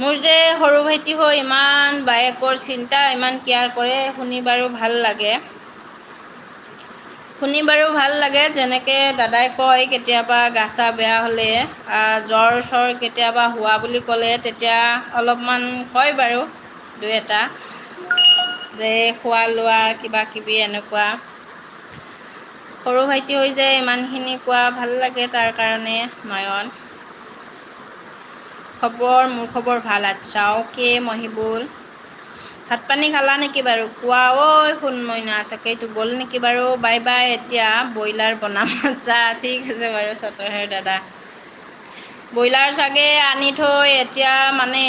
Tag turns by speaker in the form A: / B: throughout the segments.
A: মোৰ যে সৰু ভাইটি হৈ ইমান বায়েকৰ চিন্তা, ইমান কেয়াৰ কৰে, শুনি বাৰু ভাল লাগে। যেনেকৈ দাদাই কয় কেতিয়াবা গা চা বেয়া হ'লে, জ্বৰ চৰ কেতিয়াবা হোৱা বুলি ক'লে তেতিয়া অলপমান কয় বাৰু দুই এটা, যে খোৱা লোৱা কিবা কিবি এনেকুৱা। সৰু ভাইটি হৈ যে ইমানখিনি কোৱা ভাল লাগে তাৰ কাৰণে। নয়ন মোৰ খবৰ ভাল। আচ্ছা অ'কে মহিবুল, ভাত পানী খালা নেকি বাৰু? কোৱা ঐ সোণ মইনা, তাকেইতো গ'ল নেকি বাৰু? বাই বাই, এতিয়া ব্ৰইলাৰ বনাম। আচ্ছা ঠিক আছে বাৰু চতৰহেৰ দাদা। ব্ৰইলাৰ চাগে আনি থৈ এতিয়া মানে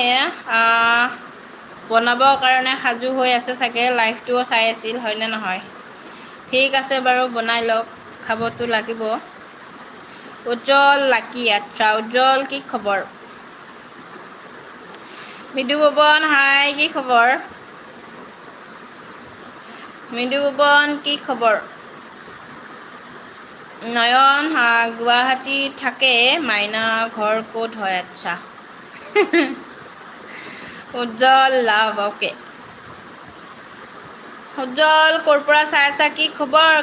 A: বনাবৰ কাৰণে সাজু হৈ আছে চাগে, লাইভটোও চাই আছিল হয়নে নহয়? ঠিক আছে বাৰু বনাই লওক, খাবতো লাগিব। উজ্জ্বল লাকি, আচ্ছা উজ্জ্বল কি খবৰ? মৃদু পৱন হাই, কি খবৰ? মৃদু পৱন কি খবৰ? নয়ন গুৱাহাটীত থাকে, মাইনা ঘৰ ক'ত হয়? আচ্ছা উজ্জ্বল লাভ অ'কে। উজ্জ্বল ক'ৰ পৰা চাই আছা, কি খবৰ?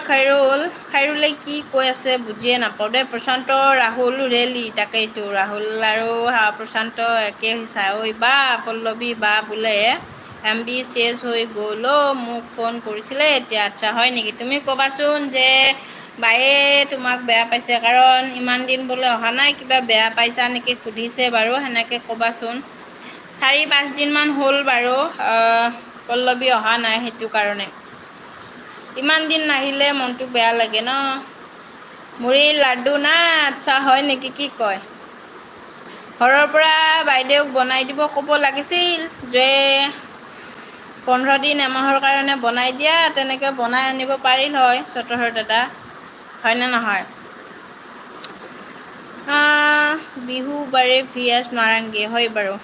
A: খাইৰুলে কি কৈ আছে বুজিয়ে নাপাওঁ দেই। প্ৰশান্ত ৰাহুল ৰেলি, তাকেইতো ৰাহুল আৰু প্ৰশান্ত একে হৈছা। ঐ বা পল্লৱী বা বোলে MB চেজ হৈ গ'ল অ', মোক ফোন কৰিছিলে এতিয়া। আচ্ছা হয় নেকি? তুমি ক'বাচোন যে বায়ে তোমাক বেয়া পাইছে, কাৰণ ইমান দিন বোলে অহা নাই, কিবা বেয়া পাইছা নেকি সুধিছে বাৰু, সেনেকৈ ক'বাচোন। 4-5 দিনমান হ'ল বাৰু পল্লৱী অহা নাই, সেইটো কাৰণে। ইমান দিন নাহিলে মনটো বেয়া লাগে ন। মুড়িৰ লাড্ডু নাই, আচ্ছা হয় নেকি? কি কয়? ঘৰৰ পৰা বাইদেউক বনাই দিব ক'ব লাগিছিল যে 15 দিন এমাহৰ কাৰণে বনাই দিয়া, তেনেকৈ বনাই আনিব পাৰিল হয় চতৰহৰ দাদা, হয়নে নহয়? বিহু বাৰে ভিয়াজ মাৰাংগে, হয় বাৰু।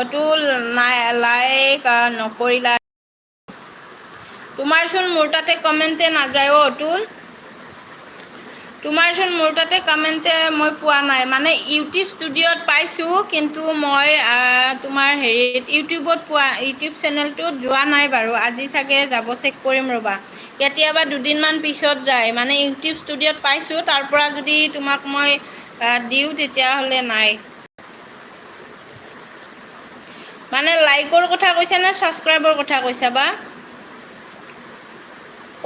A: অতুল লাইক নকৰিলা। তোমাৰচোন মোৰ তাতে কমেণ্টে নাযায় অ' অতুল। তোমাৰচোন মোৰ তাতে কমেণ্টে মই পোৱা নাই, মানে ইউটিউব ষ্টুডিঅ'ত পাইছোঁ, কিন্তু মই তোমাৰ হেৰিত ইউটিউব চেনেলটোত যোৱা নাই বাৰু। আজি চাগে যাব, চেক কৰিম ৰ'বা। কেতিয়াবা দুদিনমান পিছত যায়, মানে ইউটিউব ষ্টুডিঅ'ত পাইছোঁ, তাৰ পৰা যদি তোমাক মই দিওঁ তেতিয়াহ'লে নাই। মানে লাইকৰ কথা কৈছা নে ছাবস্ক্ৰাইবৰ কথা কৈছা বা?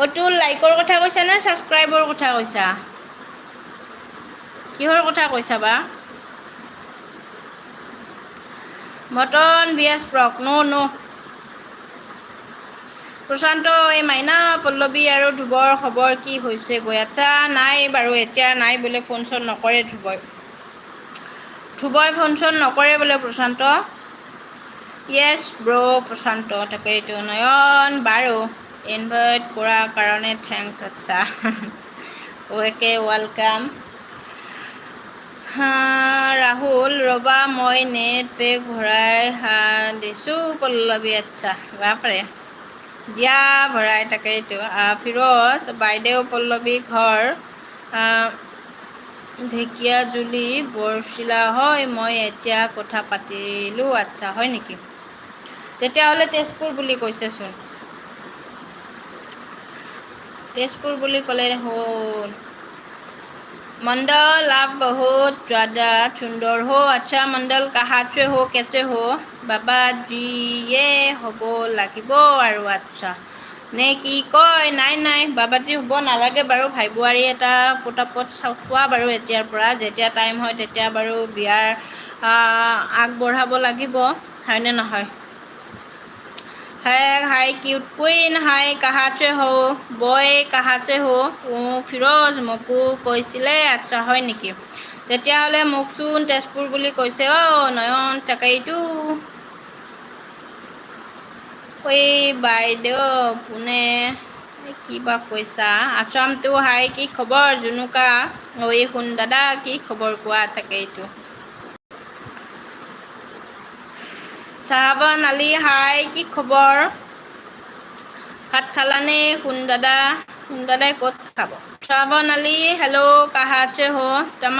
A: অতুল লাইকৰ কথা কৈছা নে ছাবস্ক্ৰাইবৰ কথা কৈছা? কিহৰ কথা কৈছা বা? মটন ভিয়াজ প্ৰক, ন'। প্ৰশান্ত এই মাইনা পল্লৱী আৰু ধ্ৰুৱৰ খবৰ কি হৈছে গৈ? আচ্ছা নাই বাৰু, এতিয়া নাই বোলে, ফোন চোন নকৰে ধ্ৰুৱই ফোন চোন নকৰে বোলে প্ৰশান্ত। য়েছ ব্ৰ' প্ৰশান্ত, তাকেইটো নয়ন বাৰু ইনভাইট কৰাৰ কাৰণে থেংকছ। আচ্ছা অ'কে ৱেলকাম। ৰাহুল ৰ'বা মই নেট পেক ভৰাই দিছোঁ পল্লৱী। আচ্ছা বাপৰে, দিয়া ভৰাই, তাকেইতো। ফিৰজ বাইদেউ পল্লৱী ঘৰ ঢেকীয়াজুলি বৰচিলা হয়, মই এতিয়া কথা পাতিলোঁ। আচ্ছা হয় নেকি? তেতিয়াহ'লে তেজপুৰ বুলি কৈছেচোন, তেজপুৰ বুলি ক'লে দেখোন। मंडल आप बहुत ज़्यादा सुंदर हो। अच्छा मंडल कहाँ से हो, कैसे हो? বাবা জিয়ে হ'ব লাগিব আৰু। আচ্ছা নে কি কয়? নাই বাবাজি হ'ব নালাগে বাৰু, ভাই বোৱাৰী এটা পটাপট চোৱা বাৰু। এতিয়াৰ পৰা যেতিয়া টাইম হয় তেতিয়া বাৰু বিয়াৰ আগবঢ়াব লাগিব, হয়নে নহয়? हाय क्यूट क्वीन, हाय कहाँ से हो বয়, कहाँ से हो? ফিৰজ মোকো কৈছিলে। আচ্ছা হয় নেকি? তেতিয়াহ'লে মোকচোন তেজপুৰ বুলি কৈছে অ' নয়ন, তাকেইটো। ঐ বাইদেউ পোনে কিবা কৈছা? আচামটো হাই, কি খবৰ? জুনুকা ঐ সোণ দাদা কি খবৰ কোৱা? তাকেইটো। চাহাবান আলী হাই, কি খবৰ? ভাত খালানে সোণ দাদাই ক'ত খাব? শ্ৰাৱণ আলী হেল্ল' কাহা আছে हो तमाम